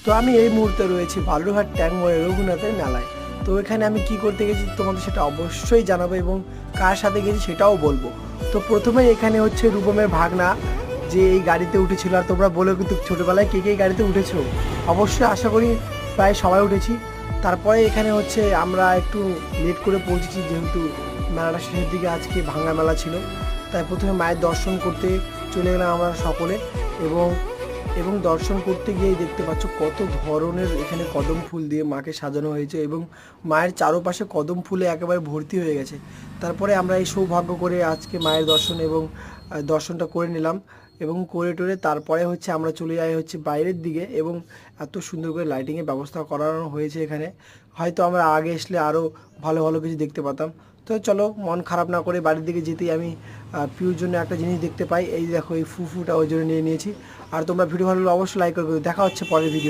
তো আমি এই মুহূর্তে রয়েছি বালুরঘাট ট্যাঙ্ক মোড়ে রঘুনাথের মেলায়। তো এখানে আমি কি করতে গেছি তোমাদের সেটা অবশ্যই জানাবো এবং কার সাথে গেছি সেটাও বলবো। তো প্রথমেই এখানে হচ্ছে রূপমের ভাগনা যে এই গাড়িতে উঠেছিল, আর তোমরা বলো কিন্তু ছোটোবেলায় কে কে এই গাড়িতে উঠেছো? অবশ্যই আশা করি প্রায় সবাই উঠেছি। তারপরে এখানে হচ্ছে আমরা একটু লেট করে পৌঁছেছি, যেহেতু মেলাটা শেষের দিকে আজকে ভাঙা মেলা ছিল, তাই প্রথমে মায়ের দর্শন করতে চলে গেলাম আমরা সকলে। এবং এবং দর্শন করতে গিয়েই দেখতে পাচ্ছ কত ধরনের এখানে কদম ফুল দিয়ে মাকে সাজানো হয়েছে এবং মায়ের চারপাশে কদম ফুলে একেবারে ভর্তি হয়ে গেছে। তারপরে আমরা এই সৌভাগ্য করে আজকে মায়ের দর্শন এবং দর্শনটা করে নিলাম এবং করে টোরে তারপরে হচ্ছে আমরা চলে যাই হচ্ছে বাইরের দিকে। এবং এত সুন্দর করে লাইটিংয়ের ব্যবস্থা করানো হয়েছে এখানে, হয়তো আমরা আগে আসলে আরও ভালো ভালো কিছু দেখতে পেতাম। তো চলো মন খারাপ না করে বাড়ির দিকে যেতেই আমি পিউর জন্য একটা জিনিস দেখতে পাই। এই দেখো এই ফুফুটা ওই জন্য নিয়ে নিয়েছি। আর তোমরা ভিডিও ভালো লাগলে অবশ্যই লাইক করে দেবে। দেখা হচ্ছে পরের ভিডিও।